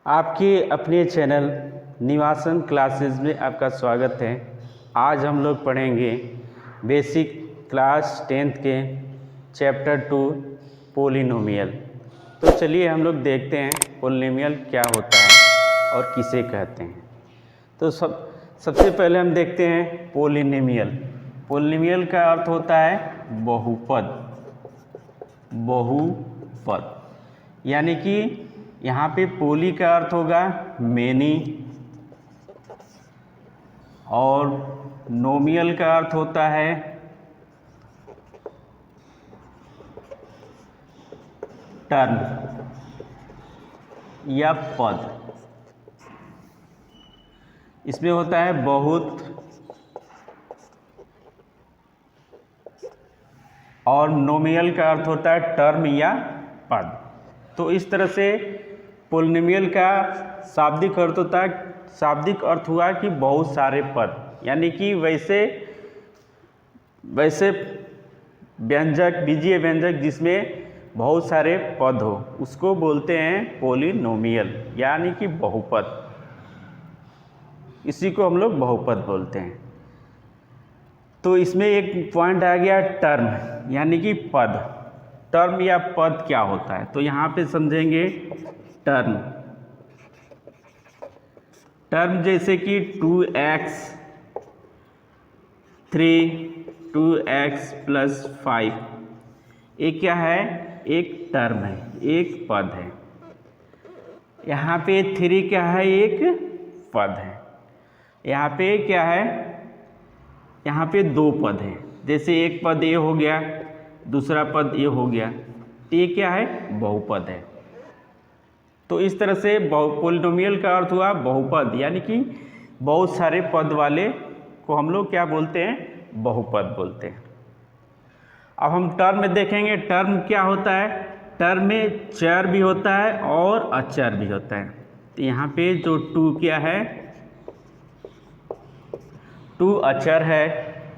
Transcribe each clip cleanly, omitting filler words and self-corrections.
आपके अपने channel Nivasan classes में आपका स्वागत है। आज हम लोग पढ़ेंगे बेसिक क्लास 10th के चैप्टर 2 पोलिनोमियल। तो चलिए हम लोग देखते हैं पोलिनोमियल क्या होता है और किसे कहते हैं। तो सबसे पहले हम देखते हैं पोलिनोमियल। पोलिनोमियल का अर्थ होता है बहुपद। बहुपद यानी कि यहाँ पे पोली का अर्थ होगा मेनी और नोमियल का अर्थ होता है टर्म या पद। इसमें होता है बहुत और नोमियल का अर्थ होता है टर्म या पद। तो इस तरह से पोलिनोमियल का शाब्दिक अर्थ हुआ कि बहुत सारे पद, यानी कि वैसे व्यंजक बीजीय व्यंजक जिसमें बहुत सारे पद हो उसको बोलते हैं पोलिनोमियल यानी कि बहुपद। इसी को हम लोग बहुपद बोलते हैं। तो इसमें एक पॉइंट आ गया टर्म यानी कि पद। टर्म या पद क्या होता है तो यहाँ पे समझेंगे टर्म। टर्म जैसे कि 2x 3 2x + 5 ये क्या है? एक टर्म है, एक पद है। यहाँ पे 3 क्या है? एक पद है। यहाँ पे क्या है? यहाँ पे 2 पद है। जैसे एक पद ये हो गया, दूसरा पद ये हो गया, तो ये क्या है? बहुपद है। तो इस तरह से पोलिनोमियल का अर्थ हुआ बहुपद, यानी कि बहुत सारे पद वाले को हम लोग क्या बोलते हैं? बहुपद बोलते हैं। अब हम टर्म में देखेंगे टर्म क्या होता है। टर्म में चर भी होता है और अचर भी होता है। तो यहाँ पे जो 2 क्या है? 2 अचर है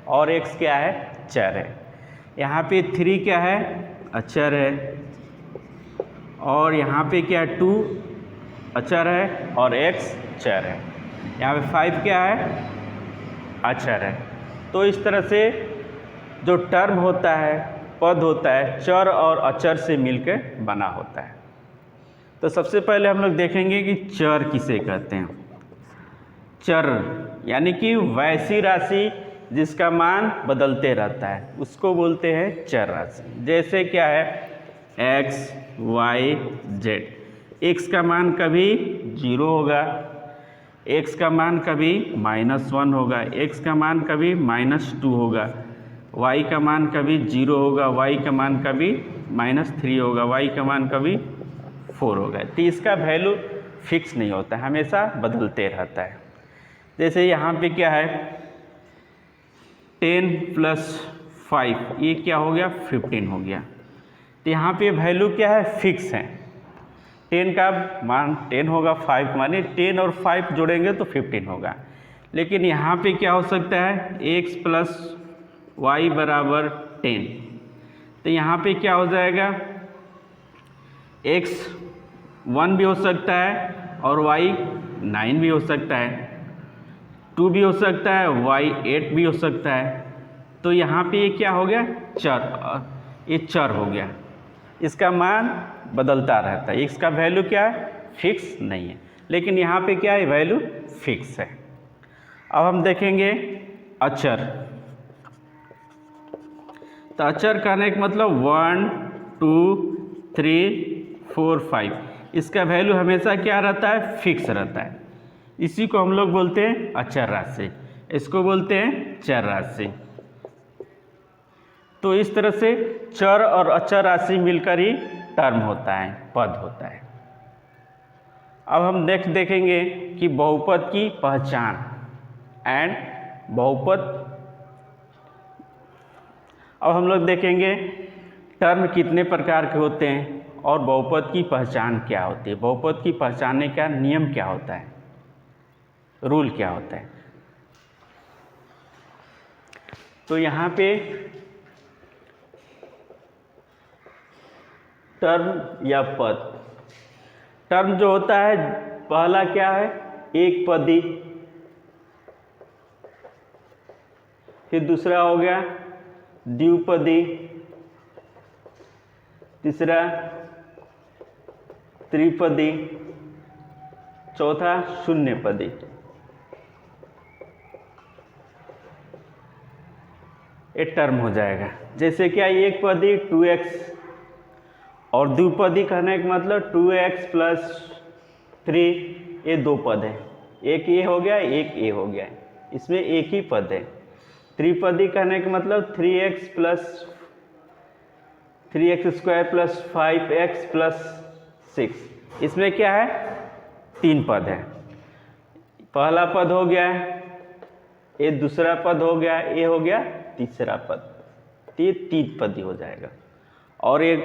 और x क्या है? चर है। यहाँ पे 3 क्या है? अचर है और यहाँ पे क्या है? 2 अचर है और x चर है। यहाँ पे 5 क्या है? अचर है। तो इस तरह से जो टर्म होता है, पद होता है, चर और अचर से मिलकर बना होता है। तो सबसे पहले हम लोग देखेंगे कि चर किसे कहते हैं। चर यानी कि वैसी राशि जिसका मान बदलते रहता है उसको बोलते हैं चर राशि। जैसे क्या है? x y z। x का मान कभी 0 होगा, x का मान कभी -1 होगा, x का मान कभी -2 होगा, y का मान कभी 0 होगा, y का मान कभी -3 होगा, y का मान कभी 4 होगा। तो इसका वैल्यू फिक्स नहीं होता, हमेशा बदलते रहता है। जैसे यहाँ पे क्या है? 10 + 5 ये क्या हो गया? 15 हो गया। तो यहाँ पे वैल्यू क्या है? फिक्स है। 10 का मान 10 होगा, 5 माने 10 और 5 जोड़ेंगे तो 15 होगा। लेकिन यहाँ पे क्या हो सकता है? x + y = 10। तो यहाँ पे क्या हो जाएगा? x 1 भी हो सकता है और y 9 भी हो सकता है, 2 भी हो सकता है, y 8 भी हो सकता है। तो यहाँ पे ये क्या हो गया? चर। ये चर हो गया, इसका मान बदलता रहता है। इसका वैल्यू क्या है? फिक्स नहीं है। लेकिन यहाँ पे क्या है? वैल्यू फिक्स है। अब हम देखेंगे अचर। तो अचर कहने का मतलब 1 2 3 4 5 इसका वैल्यू हमेशा क्या रहता है? फिक्स रहता है। इसी को हम लोग बोलते हैं अचर राशि, इसको बोलते हैं चर राशि। तो इस तरह से चर और अचर राशि मिलकर ही टर्म होता है, पद होता है। अब हम देखेंगे कि बहुपद की पहचान एंड बहुपद। अब हम लोग देखेंगे टर्म कितने प्रकार के होते हैं और बहुपद की पहचान क्या होती है। बहुपद की पहचानने का नियम क्या होता है, रूल क्या होता है। तो यहाँ पे टर्म या पद। टर्म जो होता है पहला क्या है, एक पदी, फिर दूसरा हो गया द्विपदी, तीसरा त्रिपदी, चौथा शून्य पदी। एक टर्म हो जाएगा। जैसे क्या, एक पदी 2x और द्विपदी कहने का मतलब 2x प्लस 3, ये दो पद है, एक ये हो गया एक ये हो गया, इसमें एक ही पद है। त्रिपदी कहने का मतलब 3x plus 3x square plus 5x plus 6, इसमें क्या है, तीन पद है। पहला पद हो गया, ये दूसरा पद हो गया, ये हो गया तीसरा पद, ये तीन पदी हो जाएगा। और एक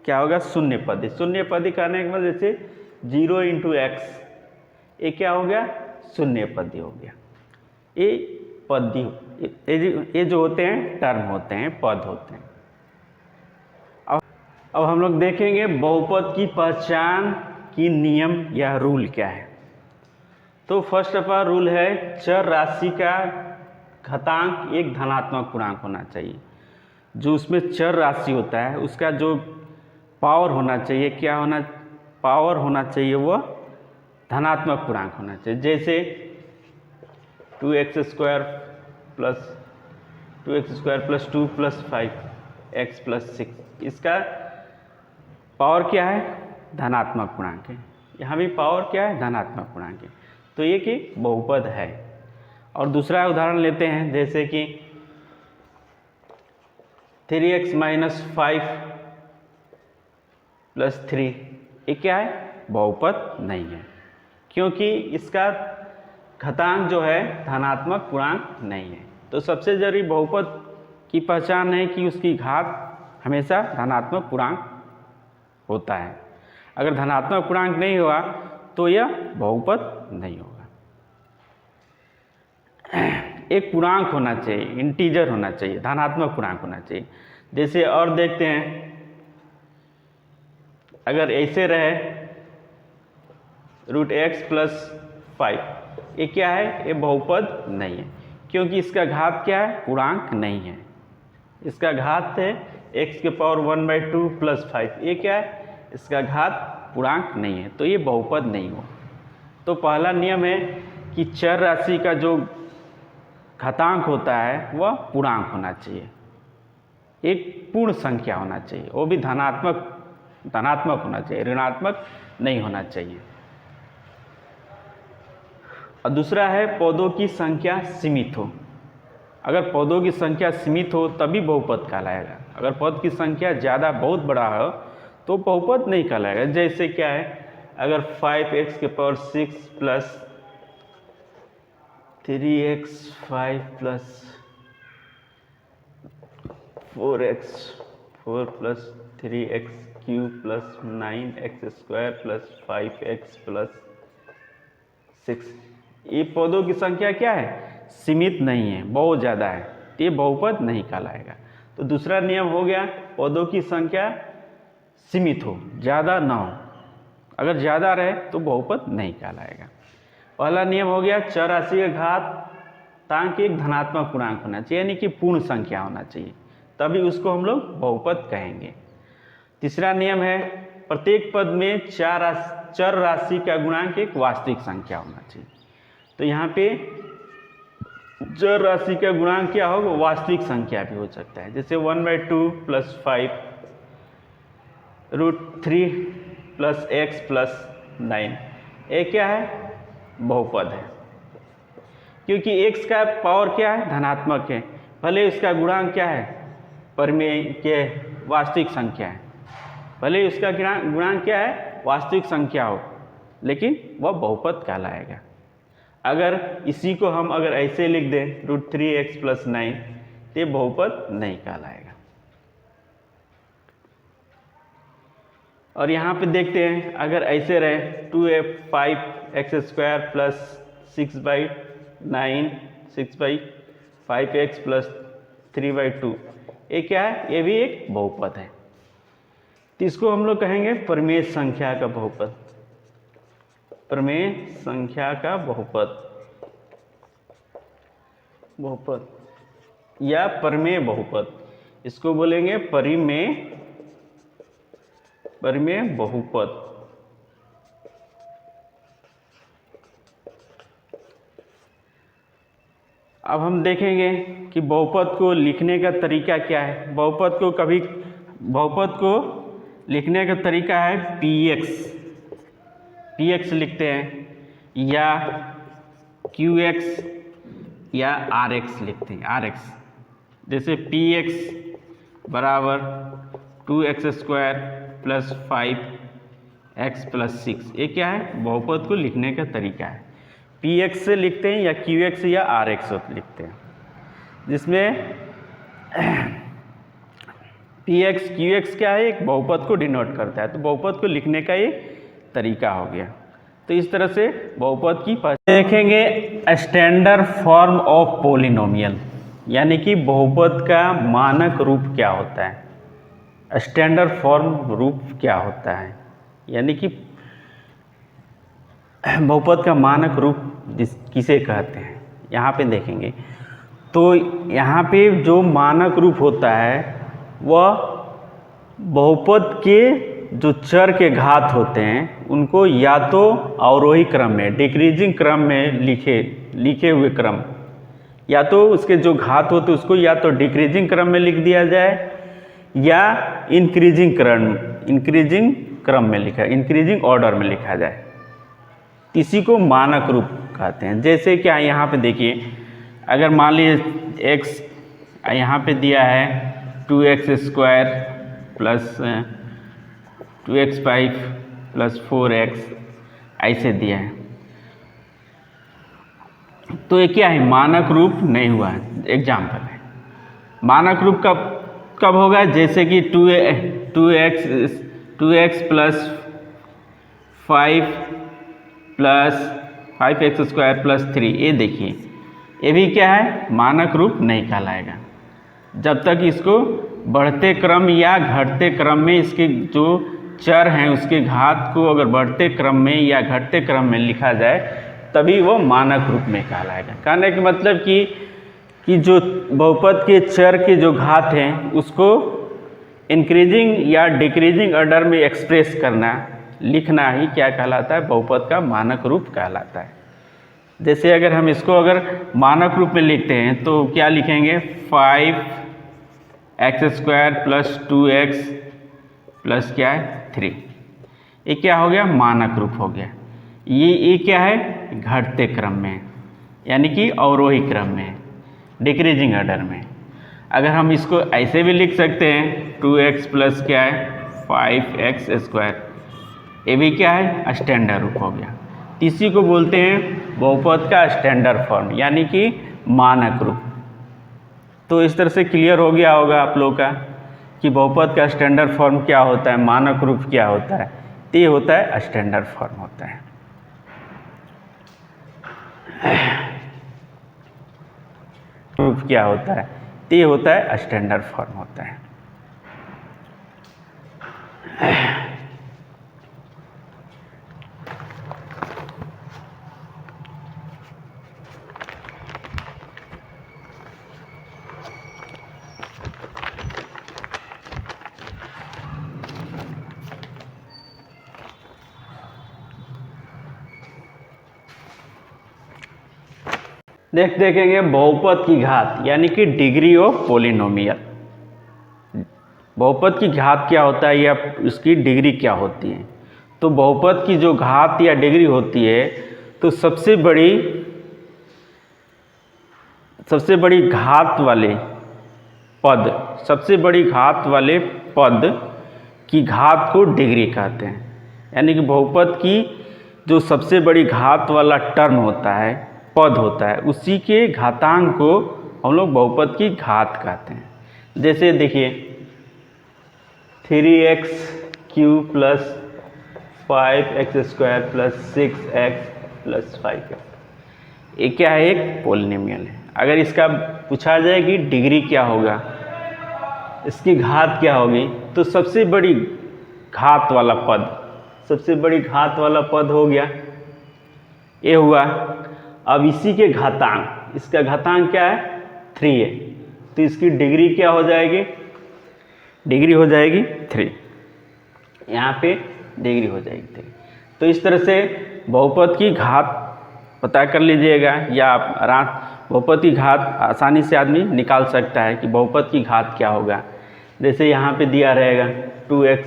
क्या होगा, शून्य पदी। शून्य पदी कहने के मतलब जैसे 0 × x, ये क्या हो गया, शून्य पदी हो गया। ये पदी, ये जो होते हैं टर्म होते हैं, पद होते हैं। अब हम लोग देखेंगे बहुपद की पहचान की नियम या रूल क्या है। तो फर्स्ट ऑफ ऑल रूल है, चर राशि का घातांक एक धनात्मक पूर्णांक होना चाहिए। जो उसमें चर राशि होता है उसका जो पावर होना चाहिए, क्या होना, पावर होना चाहिए, वह धनात्मक पूर्णांक होना चाहिए। जैसे 2x square plus 2 plus 5x plus 6, इसका पावर क्या है, धनात्मक पूर्णांक है। यहाँ भी पावर क्या है, धनात्मक पूर्णांक है। तो ये कि बहुपद है। और दूसरा उदाहरण लेते हैं, जैसे कि 3x माइनस 5 प्लस 3, ये क्या है, बहुपद नहीं है, क्योंकि इसका घातांक जो है धनात्मक पूर्णांक नहीं है। तो सबसे जरूरी बहुपद की पहचान है कि उसकी घात हमेशा धनात्मक पूर्णांक होता है। अगर धनात्मक पूर्णांक नहीं हुआ तो यह बहुपद नहीं होगा। एक पूर्णांक होना चाहिए, इंटीजर होना चाहिए, धनात्मक पूर्णांक होना चाहिए। जैसे और देखते हैं, अगर ऐसे रहे √x प्लस 5, ये क्या है, ये बहुपद नहीं है, क्योंकि इसका घात क्या है, पूर्णांक नहीं है। इसका घात है x के पावर 1/2 प्लस 5, ये क्या है, इसका घात पूर्णांक नहीं है, तो ये बहुपद नहीं हो। तो पहला नियम है कि चर राशि का जो घातांक होता है वह पूर्णांक होना चाहिए, एक पूर्ण संख्या होना चाहिए, वो भी धनात्मक होना चाहिए, ऋणात्मक नहीं होना चाहिए। और दूसरा है पदों की संख्या सीमित हो। अगर पदों की संख्या सीमित हो तभी बहुपद कहलाएगा। अगर पद की संख्या ज़्यादा बहुत बड़ा हो तो बहुपद नहीं कहलाएगा। जैसे क्या है, अगर 5x के power 6 plus 3x 5 plus 4 plus 3x cube plus 9x square plus 5x plus 6, ये पदों की संख्या क्या है, सीमित नहीं है, बहुत ज़्यादा है, ये बहुपद नहीं कहलाएगा। तो दूसरा नियम हो गया, पदों की संख्या सीमित हो, ज़्यादा ना हो। अगर ज़्यादा रहे तो बहुपद नहीं कहलाएगा। पहला नियम हो गया, चर राशि का घातांक एक धनात्मक पूर्णांक होना चाहिए, यानी कि पूर्ण संख्या होना चाहिए, तभी उसको हम लोग बहुपद कहेंगे। तीसरा नियम है, प्रत्येक पद में चर राशि का गुणांक एक वास्तविक संख्या होना चाहिए। तो यहाँ पे चर राशि का गुणांक क्या होगा, वास्तविक संख्या भी हो सकता है। जैसे 1/2 प्लस 5 √3 प्लस x प्लस 9, ये क्या है, बहुपद है, क्योंकि x का पावर क्या है, धनात्मक है, भले उसका गुणांक क्या है, परिमेय के वास्तविक संख्या है, भले उसका गुणांक क्या है, वास्तविक संख्या हो, लेकिन वह बहुपद कहलाएगा। अगर इसी को हम अगर ऐसे लिख दें √3x प्लस 9, तो ये बहुपद नहीं कहलाएगा। और यहाँ पे देखते हैं, अगर ऐसे रहे 2f5x square plus 6/9 6/5x plus 3/2, ये क्या है, ये भी एक बहुपद है। तो इसको हम लोग कहेंगे परिमेय संख्या का बहुपद। प्रमेय संख्या का बहुपद या प्रमेय बहुपद, इसको बोलेंगे परिमेय बहुपद। अब हम देखेंगे कि बहुपद को लिखने का तरीका क्या है। बहुपद को लिखने का तरीका है px लिखते हैं, या qx या rx लिखते हैं। rx जैसे px बराबर 2x² + 5x + 6, ये क्या है, बहुपद को लिखने का तरीका है। px से लिखते हैं या qx या rx लिखते हैं, जिसमें px qx क्या है, एक बहुपद को डिनोट करता है। तो बहुपद को लिखने का ये तरीका हो गया। तो इस तरह से बहुपद की देखेंगे स्टैंडर्ड फॉर्म ऑफ पॉलिनोमियल, यानी कि बहुपद का मानक रूप क्या होता है। स्टैंडर्ड फॉर्म रूप क्या होता है, यानी कि बहुपद का मानक रूप किसे कहते हैं, यहाँ पे देखेंगे। तो यहाँ पे जो मानक रूप होता है वह बहुपद के जो चर के घात होते हैं उनको या तो अवरोही क्रम में, डिक्रीजिंग क्रम में लिखे हुए क्रम, या तो उसके जो घात होते हैं उसको या तो डिक्रीजिंग क्रम में लिख दिया जाए या इंक्रीजिंग ऑर्डर में लिखा जाए। इसी को मानक रूप कहते हैं। जैसे कि यहाँ पे देखिए, अगर मान लीजिए x यहाँ पे दिया है 2x² + 2x5 + 4x ऐसे दिया है, तो ये क्या है, मानक रूप नहीं हुआ है। एग्जाम्पल है, मानक रूप कब होगा, जैसे कि 2x + 5 + 5x² + 3, ये देखिए, ये भी क्या है, मानक रूप नहीं कहलाएगा जब तक इसको बढ़ते क्रम या घटते क्रम में, इसके जो चर हैं उसके घात को अगर बढ़ते क्रम में या घटते क्रम में लिखा जाए तभी वो मानक रूप में कहलाएगा। कहने का मतलब कि जो बहुपद के चर के जो घात हैं उसको इंक्रीजिंग या डिक्रीजिंग ऑर्डर में एक्सप्रेस करना, लिखना ही क्या कहलाता है, बहुपद का मानक रूप कहलाता है। जैसे अगर हम इसको अगर मानक रूप में लिखते हैं तो क्या लिखेंगे, 5x² + 2x प्लस क्या है 3, ये क्या हो गया, मानक रूप हो गया। ये क्या है, घटते क्रम में, यानी कि अवरोही क्रम में, डिक्रीजिंग ऑर्डर में। अगर हम इसको ऐसे भी लिख सकते हैं, 2x प्लस क्या है 5x², ये भी क्या है, स्टैंडर्ड रूप हो गया। इसी को बोलते हैं बहुपद का स्टैंडर्ड फॉर्म, यानी कि मानक रूप। तो इस तरह से क्लियर हो गया होगा आप लोगों का कि बहुपद का स्टैंडर्ड फॉर्म क्या होता है, मानक रूप क्या होता है। तो ये होता है स्टैंडर्ड फॉर्म होता है। रूप क्या होता है, तो ये होता है स्टैंडर्ड फॉर्म होता है। देखेंगे बहुपद की घात, यानी कि डिग्री ऑफ पॉलिनोमियल। बहुपद की घात क्या होता है या उसकी डिग्री क्या होती है। तो बहुपद की जो घात या डिग्री होती है, तो सबसे बड़ी घात वाले पद की घात को डिग्री कहते हैं। यानी कि बहुपद की जो सबसे बड़ी घात वाला टर्म होता है, पद होता है, उसी के घातांक को हम लोग बहुपद की घात कहते हैं। जैसे देखिए 3x³ + 5x² + 6x + 5x, ये क्या है, एक पॉलिनोमियल है। अगर इसका पूछा जाए कि डिग्री क्या होगा, इसकी घात क्या होगी, तो सबसे बड़ी घात वाला पद हो गया ये हुआ। अब इसी के घातांक, इसका घातांक क्या है 3 है, तो इसकी डिग्री क्या हो जाएगी, डिग्री हो जाएगी 3, यहाँ पे डिग्री हो जाएगी 3। तो इस तरह से बहुपद की घात पता कर लीजिएगा, या आप बहुपद की घात आसानी से आदमी निकाल सकता है कि बहुपद की घात क्या होगा। जैसे यहाँ पे दिया रहेगा 2x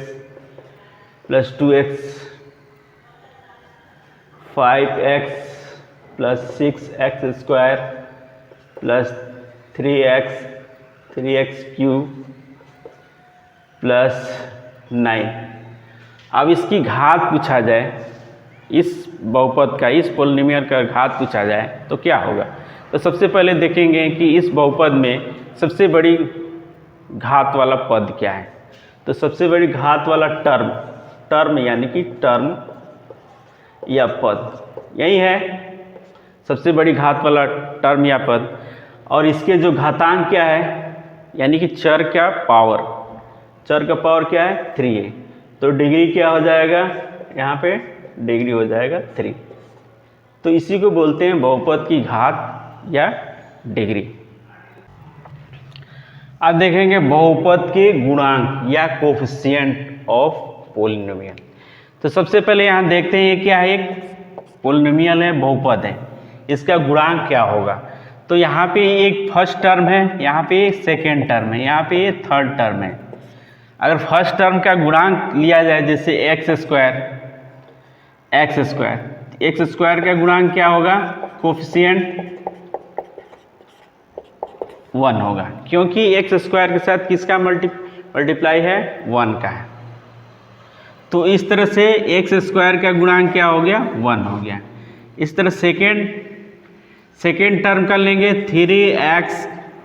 plus 2x 5x plus 6x square plus 3x cube plus 9। अब इसकी घात पूछा जाए, इस बहुपद का, इस पोलिनोमियल का घात पूछा जाए तो क्या होगा। तो सबसे पहले देखेंगे कि इस बहुपद में सबसे बड़ी घात वाला पद क्या है। तो सबसे बड़ी घात वाला टर्म यानी कि टर्म या पद यही है, सबसे बड़ी घात वाला टर्म या पद। और इसके जो घातांक क्या है, यानी कि चर का पावर क्या है 3 है, तो डिग्री क्या हो जाएगा, यहाँ पे डिग्री हो जाएगा 3। तो इसी को बोलते हैं बहुपद की घात या डिग्री। अब देखेंगे बहुपद के गुणांक या कोफिशिएंट ऑफ पोलिनोमियल। तो सबसे पहले यहाँ देखते हैं ये क्या है, एक पोलिनोमियल है, बहुपद है, इसका गुणांक क्या होगा। तो यहाँ पे एक फर्स्ट टर्म है, यहाँ पे एक सेकेंड टर्म है, यहाँ पे ये थर्ड टर्म है। अगर फर्स्ट टर्म का गुणांक लिया जाए जैसे एक्स स्क्वायर का गुणांक क्या होगा, कोफिशिएंट 1 होगा, क्योंकि एक्स स्क्वायर के साथ किसका मल्टीप्लाई है 1 का है। तो इस तरह से एक्स स्क्वायर का गुणांक क्या हो गया 1 हो गया। इस तरह सेकेंड टर्म का लेंगे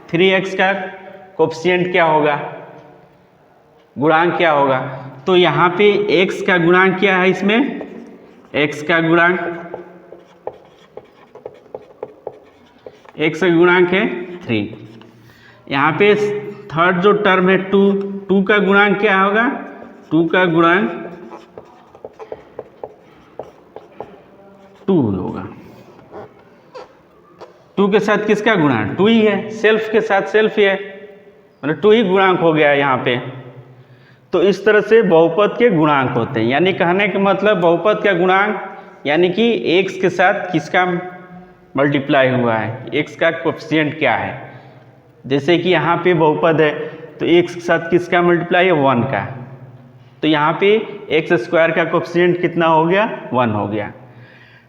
3x का कोफिशिएंट क्या होगा, गुणांक क्या होगा। तो यहाँ पे x का गुणांक क्या है, इसमें x का गुणांक है 3। यहाँ पे थर्ड जो टर्म है 2 का गुणांक क्या होगा, 2 का गुणांक 2 होगा। 2 के साथ किसका गुणांक 2 ही है, सेल्फ के साथ सेल्फ ही है, मतलब 2 ही गुणांक हो गया यहाँ पे। तो इस तरह से बहुपद के गुणांक होते हैं, यानी कहने का मतलब बहुपद का गुणांक यानी कि x के साथ किसका मल्टीप्लाई हुआ है, x का कोफिशिएंट क्या है। जैसे कि यहाँ पे बहुपद है तो x के साथ किसका मल्टीप्लाई है 1 का, तो यहाँ पे एक्स स्क्वायर का कोफिशिएंट कितना हो गया 1 हो गया।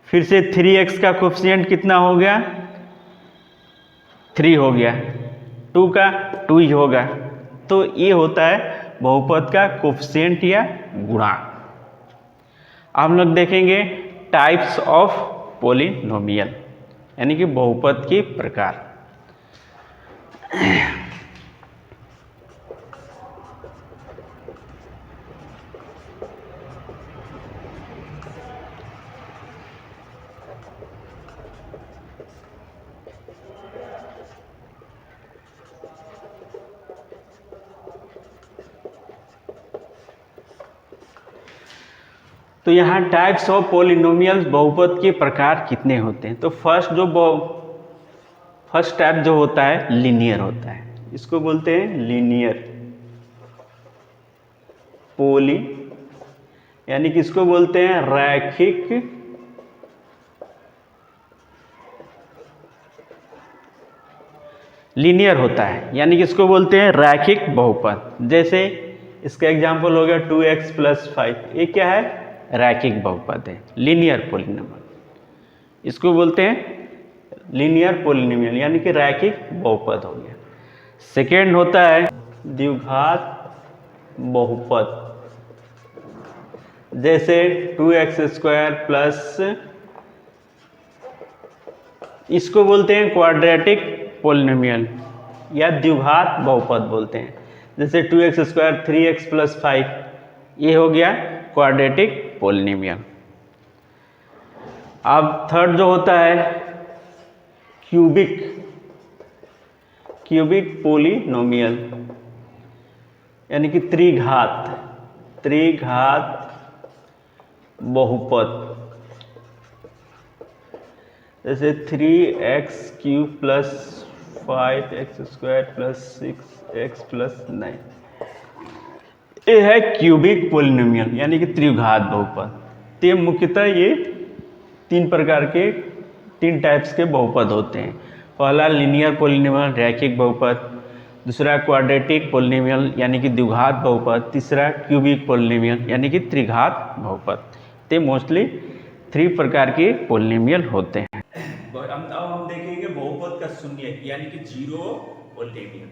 फिर से 3x का कोफिशिएंट कितना हो गया 3 हो गया, 2 का 2 ही होगा। तो ये होता है बहुपद का कोफिशिएंट या गुणांक। अब हम लोग देखेंगे टाइप्स ऑफ पोलिनोमियल, यानी कि बहुपद के प्रकार। तो यहाँ टाइप्स ऑफ पोलिनोमियल्स बहुपद के प्रकार कितने होते हैं। तो फर्स्ट टाइप जो होता है लीनियर होता है, इसको बोलते हैं लीनियर पोली, यानी कि इसको बोलते हैं रैखिक लीनियर होता है, यानी कि इसको बोलते हैं रैखिक बहुपद। जैसे इसका एग्जांपल हो गया 2x + 5, ये क्या है रैखिक बहुपद है, लीनियर पोलिनोमियल। इसको बोलते हैं लीनियर पोलिनोमियल, यानी कि रैखिक बहुपद हो गया। सेकेंड होता है द्विघात बहुपद, जैसे 2x² इसको बोलते हैं क्वाड्रेटिक पोलिनोमियल या द्विघात बहुपद बोलते हैं। जैसे 2x² 3x + 5, ये हो गया क्वाड्रेटिक पोलिनोमियल। अब थर्ड जो होता है क्यूबिक पोलिनोमियल, यानी कि त्रिघात बहुपद। जैसे 3x³ plus 5x² plus 6x plus 9, ये है क्यूबिक पोलिनोमियल यानी कि त्रिघात बहुपद। तो मुख्यतः ये तीन टाइप्स के बहुपद होते हैं। पहला लीनियर पोलिनोमियल रैखिक बहुपद, दूसरा क्वाड्रेटिक पोलिनोमियल यानी कि द्विघात बहुपद, तीसरा क्यूबिक पोलिनोमियल यानी कि त्रिघात बहुपद। तो मोस्टली 3 प्रकार के पोलिनोमियल होते हैं। अब हम देखेंगे बहुपद का शून्य यानी कि जीरो पोलिनोमियल।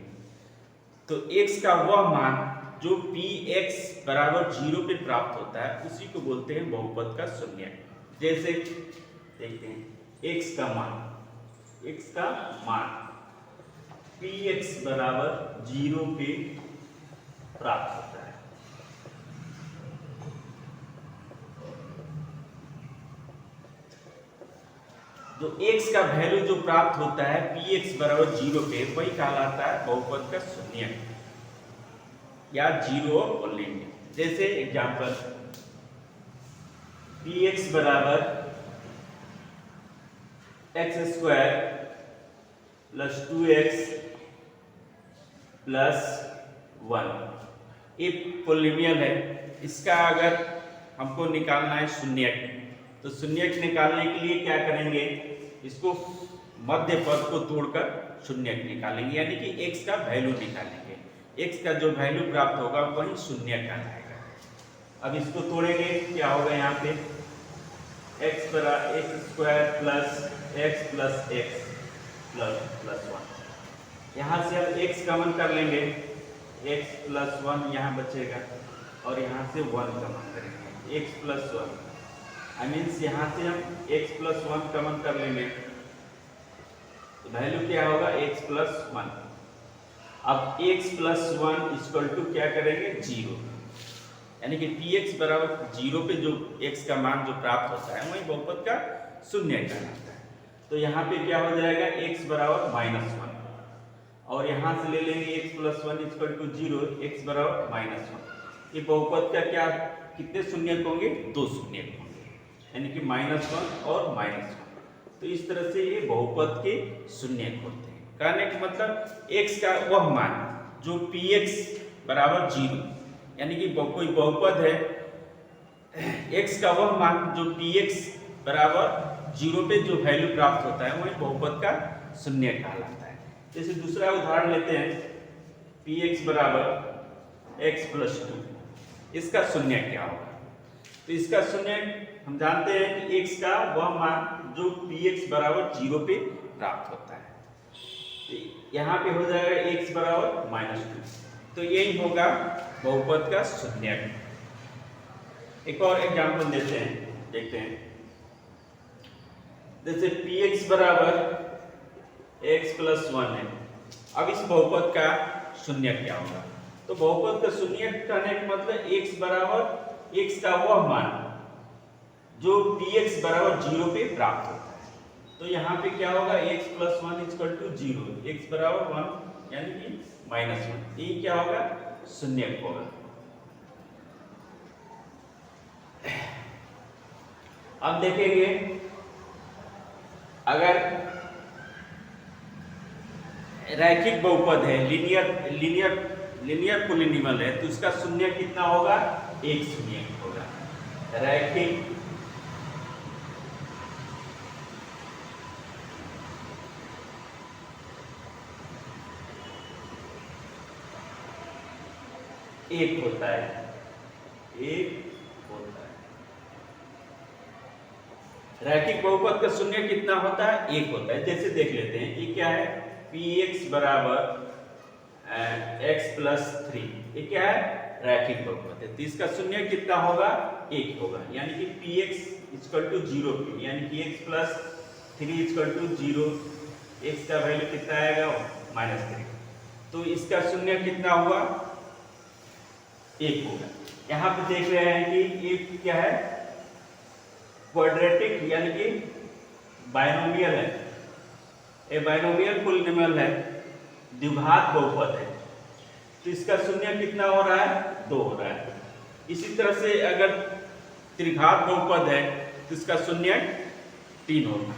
तो x का वह मान जो px बराबर 0 पे प्राप्त होता है उसी को बोलते हैं बहुपद का शून्य। जैसे देखते हैं x का मान px बराबर 0 पे प्राप्त होता है। जो x का वैल्यू जो प्राप्त होता है px बराबर 0 पे, वही कहलाता है बहुपद का शून्य या जीरो पोलिनोमियल। जैसे एग्जांपल px बराबर x² प्लस 2x प्लस 1, ये पोलिनोमियल है। इसका अगर हमको निकालना है शून्यक, तो शून्यक निकालने के लिए क्या करेंगे, इसको मध्य पद को तोड़कर शून्यक निकालेंगे यानी कि x का वैल्यू निकालेंगे। x का जो वैल्यू प्राप्त होगा वही शून्य कहलाएगा। अब इसको तोड़ेंगे, क्या होगा यहाँ पे x बराबर x² plus x plus x plus 1। यहाँ से अब x कॉमन कर लेंगे, x प्लस 1 यहाँ बचेगा और यहाँ से 1 कॉमन करेंगे, x प्लस 1 मीन्स यहाँ से हम x प्लस 1 कॉमन कर लेंगे, तो वैल्यू क्या होगा x प्लस 1। अब x प्लस 1 इक्वल टू क्या करेंगे 0, यानी कि px बराबर 0 पे जो x का मान जो प्राप्त होता है वही बहुपद का शून्य कहलाता है। तो यहाँ पे क्या हो जाएगा x बराबर -1 और यहाँ से ले लेंगे x plus 1 equal to 0, x बराबर -1। ये बहुपद का क्या कितने शून्य होंगे, 2 शून्य होंगे यानी कि -1 और -1। तो इस तरह से ये बहुपद के शून्य होते हैं। कहने का मतलब x का वह मान जो px बराबर 0 यानी कि कोई बहुपद है, x का वह मान जो px बराबर 0 पे जो वैल्यू प्राप्त होता है वही बहुपद का शून्य कहलाता है। जैसे दूसरा उदाहरण लेते हैं px बराबर x प्लस 2, इसका शून्य क्या होगा। तो इसका शून्य हम जानते हैं कि x का वह मान जो px बराबर 0 पे प्राप्त होता है, तो यहाँ पे हो जाएगा x बराबर -2। तो यही होगा बहुपद का शून्य। एक और एग्जांपल देते हैं, देखते हैं। जैसे px बराबर x प्लस 1 है। अब इस बहुपद का शून्य क्या होगा, तो बहुपद का शून्य कहने का मतलब x बराबर x का वह मान जो px बराबर 0 पे प्राप्त होता है। तो यहाँ पे क्या होगा x plus 1 equal to 0, x बराबर 1 यानी कि -1, ये क्या होगा शून्य होगा। अब देखेंगे अगर रैखिक बहुपद है, लीनियर पोलिनोमियल है, तो इसका शून्य कितना होगा, 1 शून्य होगा। रैखिक एक होता है, रैखिक बहुपद का शून्य कितना होता है, 1 होता है। जैसे देख लेते हैं, ये क्या है px बराबर x प्लस 3, ये क्या है रैखिक बहुपद है। तो इसका शून्य कितना होगा, 1 होगा, यानी कि px इक्वल टू 0 पे, यानी कि x plus 3 equal to 0, x का वैल्यू कितना आएगा -3। तो इसका शून्य कितना हुआ, 1 होगा। यहाँ पे देख रहे हैं कि ये क्या है क्वाड्रेटिक यानी कि बायनोमियल है, ये बायनोमियल पोलिनोमियल है, द्विघात बहुपद है। तो इसका शून्य कितना हो रहा है, 2 हो रहा है। इसी तरह से अगर त्रिघात बहुपद है तो इसका शून्य 3 होगा।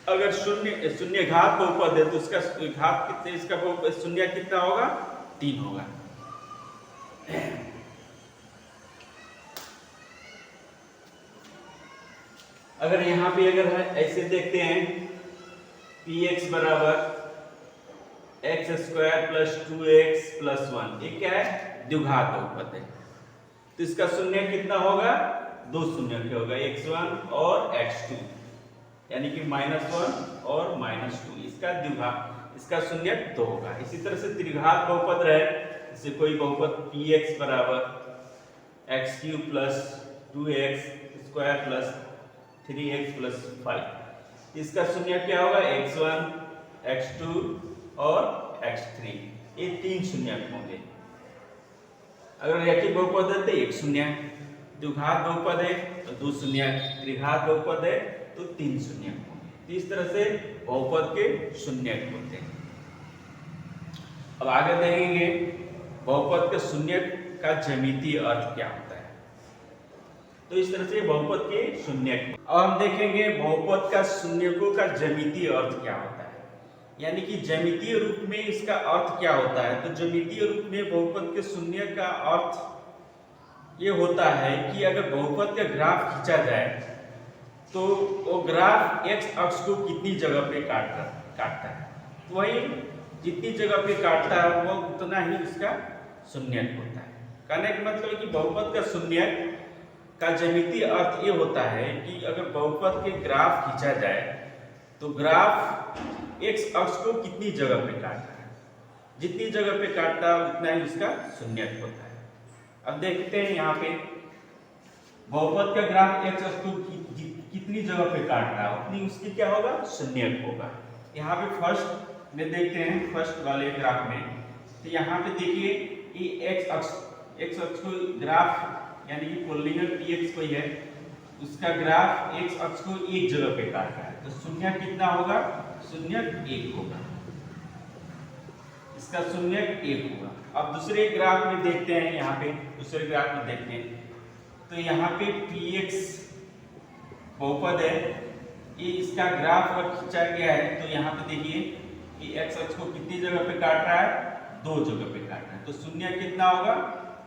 अगर शून्य शून्य घात बहुपद है तो इसका घात कितने, इसका बहुपद शून्य कितना होगा, 3 होगा। अगर यहाँ पे अगर ऐसे देखते हैं px बराबर x square plus 2x plus 1, ये क्या है, द्विघात बहुपद है, तो इसका शून्य कितना होगा, 2 शून्य क्या होगा, x1 और x2, यानी कि -1 और -2, इसका द्विघात, इसका शून्य 2 होगा। इसी तरह से त्रिघात बहुपद रहे, जैसे कोई बहुपद px बराबर x³ plus 2x square plus 3x plus 5, इसका शून्य क्या होगा, x1 x2 और x3, ये 3 शून्य होंगे। अगर रैखिक बहुपद है तो 1 शून्य, द्विघात बहुपद है तो 2 शून्य, त्रिघात बहुपद है तो 3 शून्य होंगे। इस तरह से बहुपद के शून्य होते हैं। अब आगे देखेंगे बहुपद के शून्य का ज्यामितीय अर्थ क्या होता है। तो इस तरह से बहुपद के शून्य, अब हम देखेंगे बहुपद का शून्यकों का ज्यामितीय अर्थ क्या होता है, यानी कि ज्यामितीय रूप में इसका अर्थ क्या होता है। तो ज्यामितीय रूप में बहुपद के शून्य का अर्थ ये होता है कि अगर बहुपद का ग्राफ खींचा जाए तो वो ग्राफ x अक्ष को कितनी जगह पे काटता है, तो वही जितनी जगह पे काटता है वो उतना ही उसका शून्यक होता है। कहने का मतलब है कि बहुपद का शून्यक का ज्यामितीय अर्थ ये होता है कि अगर बहुपद के ग्राफ खींचा जाए तो ग्राफ x अक्ष को कितनी जगह पे काटता है, जितनी जगह पे काटता है उतना ही उसका शून्यक होता है। अब देखते हैं यहाँ पे बहुपद का ग्राफ x अक्ष को कितनी जगह पे काटता है उतनी उसकी क्या होगा, शून्यक होगा। यहाँ पे फर्स्ट में देखते हैं, फर्स्ट वाले ग्राफ में, तो यहाँ पे देखिए कि x अक्ष को ग्राफ यानी कि पॉलिनोमियल px कोई है, उसका ग्राफ x अक्ष को एक जगह पे काट रहा है, तो शून्य कितना होगा, शून्य 1 होगा, इसका शून्य 1 होगा। अब दूसरे ग्राफ में देखते हैं, यहाँ पे दूसरे ग्राफ में देखते हैं तो यहाँ पे px बहुपद है, ये इसका ग्राफ अगर खींचा गया है तो यहाँ पे देखिए कि x अक्ष को कितनी जगह पे काट रहा है, 2 जगह पे काट रहा है, तो शून्य कितना होगा,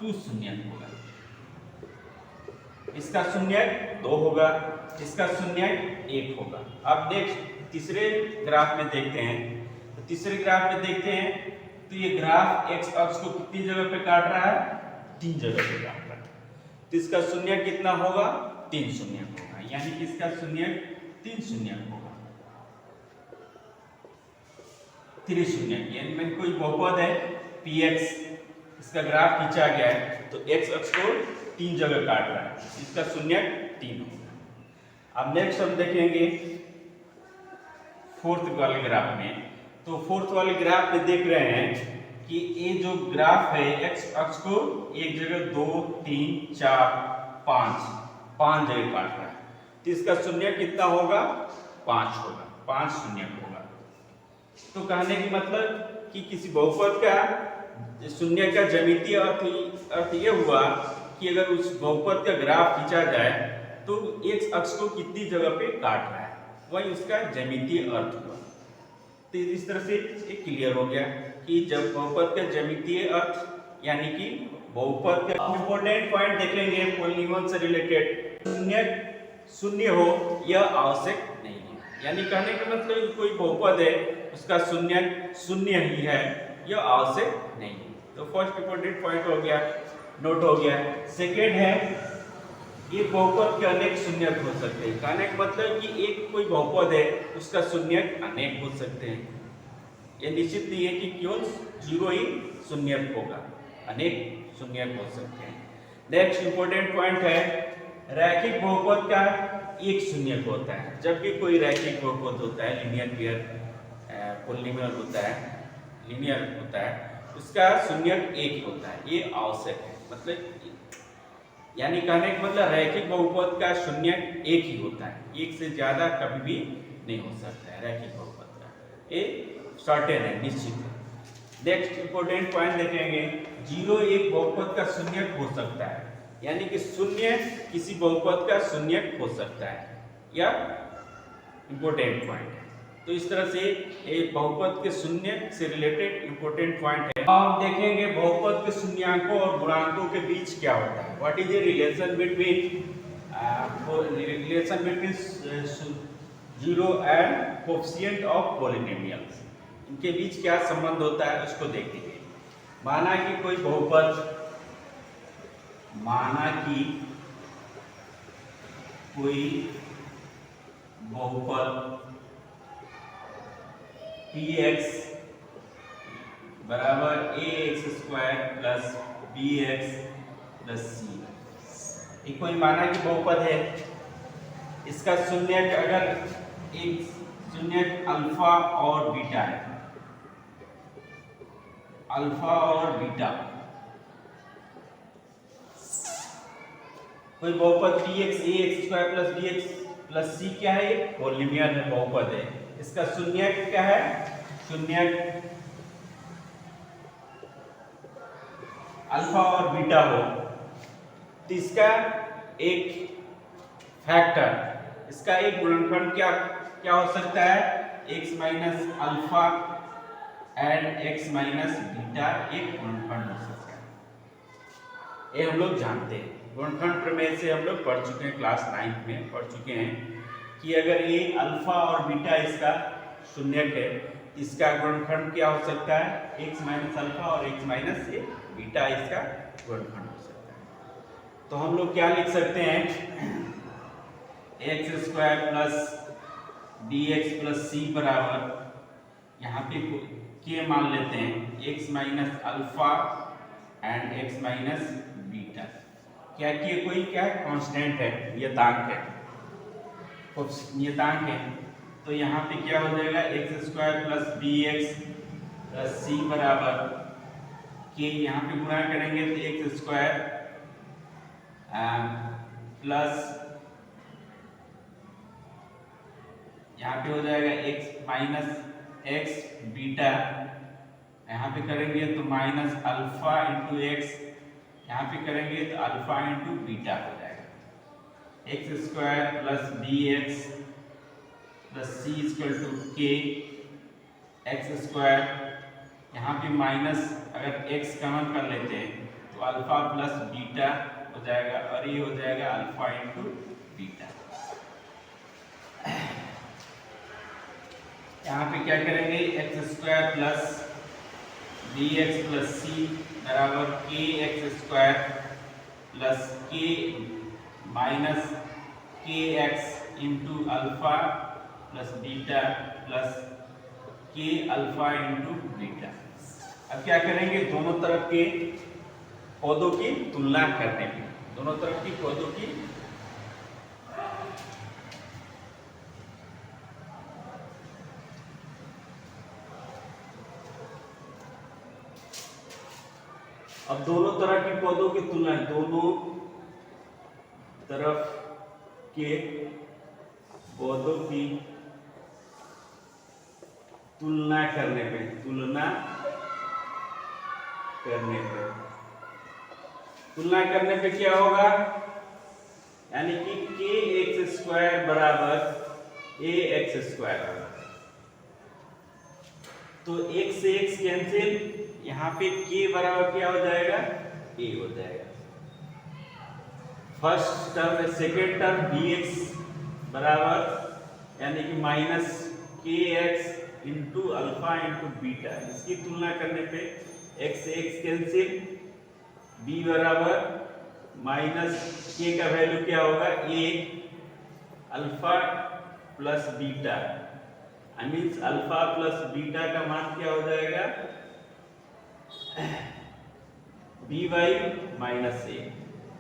2 शून्य होगा, इसका शून्य 2 होगा, इसका शून्य 1 होगा। अब नेक्स्ट तीसरे ग्राफ में देखते हैं, तो तीसरे ग्राफ में देखते हैं तो ये ग्राफ x अक्ष को कितनी जगह पे काट रहा है, 3 जगह पे काट रहा है, तो इसका शून्य कितना होगा, 3 शून्य होगा, यानी कि इसका शून्य 3 शून्य होगा, 3 शून्य, यानी मैंने कोई बहुपद है px, इसका ग्राफ खींचा गया है तो x अक्ष को 3 जगह काट रहा है, इसका शून्य 3 होगा। अब नेक्स्ट हम देखेंगे फोर्थ वाले ग्राफ में, तो फोर्थ वाले ग्राफ में देख रहे हैं कि ये जो ग्राफ है x अक्ष को एक जगह 2 3 4 5 जगह काट रहा है, तो इसका शून्य कितना होगा, 5 होगा, 5 शून्य होगा। तो कहने की मतलब कि किसी बहुपद का शून्य का ज्यामितीय अर्थ ये हुआ कि अगर उस बहुपद का ग्राफ खींचा जाए तो x अक्ष को कितनी जगह पे काट रहा है, वही उसका ज्यामितीय अर्थ हुआ। तो इस तरह से ये क्लियर हो गया कि जब बहुपद का ज्यामितीय अर्थ यानी कि बहुपद का इंपॉर्टेंट पॉइंट देखेंगे पॉलिनोमियल से रिलेटेड, शून्य हो यह आवश्यक नहीं है, यानी कहने का मतलब कोई बहुपद है उसका शून्य ही है, यह आवश्यक नहीं है। तो फर्स्ट इंपॉर्टेंट पॉइंट हो गया, नोट हो गया। सेकेंड है ये बहुपद के अनेक शून्यक हो सकते हैं, कहने का मतलब कि एक कोई बहुपद है उसका शून्यक अनेक हो सकते हैं, ये निश्चित नहीं है कि केवल 0 ही शून्यक होगा, अनेक शून्यक हो सकते हैं। नेक्स्ट इंपॉर्टेंट पॉइंट है रैखिक बहुपद का एक शून्यक होता है। जब भी कोई रैखिक बहुपद होता है, लीनियर पेयर पॉलिनोमियल होता है, लीनियर होता है, उसका शून्यक 1 होता है, ये आवश्यक है। मतलब यानी कहने का मतलब रैखिक बहुपद का शून्यक 1 ही होता है, 1 से ज्यादा कभी भी नहीं हो सकता है रैखिक बहुपद का, ये सर्टेन है, निश्चित है। नेक्स्ट इंपॉर्टेंट पॉइंट देखेंगे 0 एक बहुपद का शून्यक हो सकता है, यानी कि शून्य किसी बहुपद का शून्यक हो सकता है, यह इंपॉर्टेंट पॉइंट है। तो इस तरह से एक बहुपद के शून्य से रिलेटेड इंपॉर्टेंट पॉइंट है। आप देखेंगे बहुपद के शून्यांकों और गुणांकों के बीच क्या होता है, what is the relation between zero and coefficient of polynomials, इनके बीच क्या संबंध होता है उसको देखेंगे। माना कि कोई बहुपद, माना कि कोई बहुपद px बराबर ax² plus bx plus c, ये कोई माना कि बहुपद है, इसका शून्यक अगर एक शून्यक अल्फा और बीटा है, अल्फा और बीटा, कोई बहुपद px ax² plus bx plus c क्या है, पॉलिनोमियल है, बहुपद है, इसका शून्यक क्या है, शून्यक अल्फा और बीटा हो, तो इसका एक फैक्टर, इसका एक गुणनखंड क्या क्या हो सकता है, x minus alpha and x minus beta एक गुणनखंड हो सकता है। ये हम लोग जानते हैं, गुणनखंड प्रमेय से हम लोग पढ़ चुके हैं, क्लास 9 में पढ़ चुके हैं कि अगर ये अल्फा और बीटा इसका शून्यक है, इसका गुणनखंड क्या हो सकता है, x माइनस अल्फा और x माइनस बीटा इसका गुणनखंड हो सकता है। तो हम लोग क्या लिख सकते हैं, x² plus bx plus c बराबर, यहाँ पे k मान लेते हैं, x minus alpha and x minus beta, क्या k कोई क्या है, कांस्टेंट है, नियतांक है, नियतांक है, तो यहाँ पे क्या हो जाएगा, x² plus bx plus c बराबर k, यहाँ पे गुणा करेंगे तो x² प्लस यहाँ पे हो जाएगा x माइनस x बीटा, यहाँ पे करेंगे तो माइनस अल्फा इंटू x, यहाँ पे करेंगे तो अल्फा इंटू बीटा हो जाएगा, x² plus bx plus c equal to k, x², यहाँ पे माइनस अगर x कॉमन कर लेते हैं तो अल्फा प्लस बीटा हो जाएगा, और ये हो जाएगा अल्फा इंटू बीटा। यहाँ पे क्या करेंगे, x² plus bx plus c बराबर kx² plus k minus kx into alpha plus beta plus k alpha into beta. अब क्या करेंगे, दोनों तरफ के पदों की तुलना करने में, दोनों तरफ की पदों की अब दोनों तरह की पदों की तुलना, दोनों तरफ के पदों की तुलना करने पे, तुलना करने पे क्या होगा, यानी कि kx² बराबर ax², तो x से x कैंसिल, यहाँ पे k बराबर क्या हो जाएगा, a हो जाएगा, first term second term bx बराबर यानी कि minus kx into alpha into beta, इसकी तुलना करने पे x से x कैंसिल, b बराबर माइनस k का वैल्यू क्या होगा, a alpha plus beta, means alpha plus beta का मान क्या हो जाएगा, b बाई माइनस a,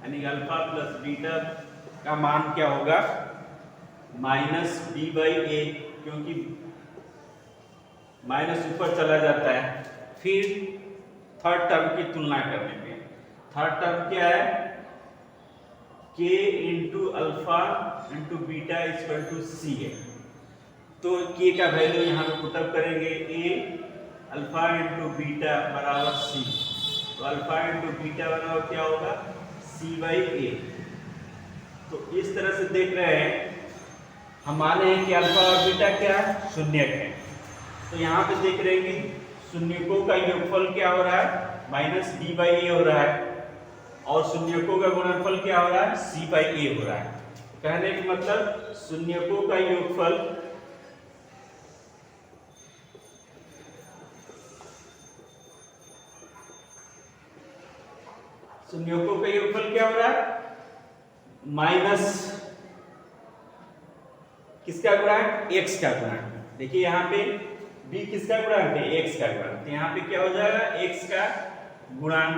यानी अल्फा प्लस बीटा का मान क्या होगा, माइनस b बाई a, क्योंकि माइनस ऊपर चला जाता है। फिर थर्ड टर्म की तुलना करने में, थर्ड टर्म क्या है, k into alpha into beta equal to c है, तो k का वैल्यू यहाँ पे पुटअप करेंगे, a अल्फा इंटू बीटा बराबर c, तो अल्फा इंटू बीटा बराबर क्या होगा, c बाई a। तो इस तरह से देख रहे हैं हम माने हैं कि अल्फा और बीटा क्या है, शून्यक है। तो यहाँ पे देख रहे हैं कि शून्यकों का योगफल क्या हो रहा है, माइनस बी बाई ए हो रहा है, और शून्यकों का गुणनफल क्या हो रहा है, सी बाई ए हो रहा है। कहने का मतलब शून्यकों का योगफल क्या हो रहा है, माइनस किसका गुणांक, एक्स का गुणांक। देखिए यहाँ पे b किसका गुणांक है, x का गुणांक। तो यहाँ पे क्या हो जाएगा, x का गुणांक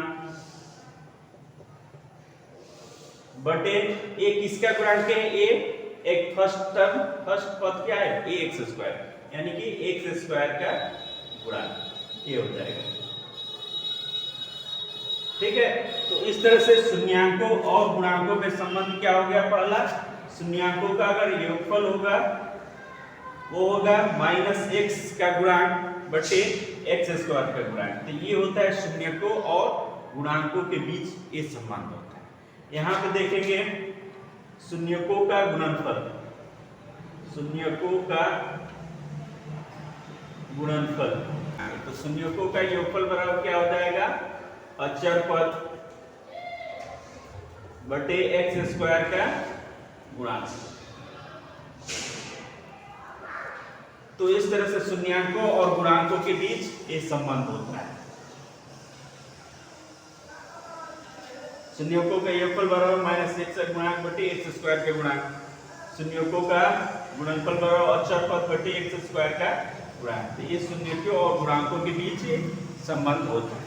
बटे a किसका गुणांक है, a एक फर्स्ट पद क्या है, a एक्स स्क्वायर, यानी कि एक्स स्क्वायर का गुणांक ये हो जाएगा। ठीक है, तो इस तरह से शून्यांकों और गुणांकों में संबंध क्या हो गया, पहला शून्यांकों का अगर योगफल होगा वो होगा माइनस एक्स का गुणांक बटे एक्स स्क्वायर का गुणांक। तो ये होता है शून्यकों और गुणांकों के बीच ये संबंध होता है। यहाँ पे देखेंगे शून्यकों का गुणनफल, तो शून्यकों का योगफल बराबर क्या हो जाएगा, अचर पद बटे एक्स स्क्वायर का गुणांक। तो इस तरह से शून्यांकों और गुणांकों के बीच ये संबंध होता है। शून्यकों का योगफल बराबर माइनस एक्स का गुणांक बटे एक्स स्क्वायर का गुणांक, शून्यकों का गुणनफल बराबर अचर पद बटे एक्स स्क्वायर का गुणांक। तो ये शून्यकों और गुणांकों के बीच संबंध होता है।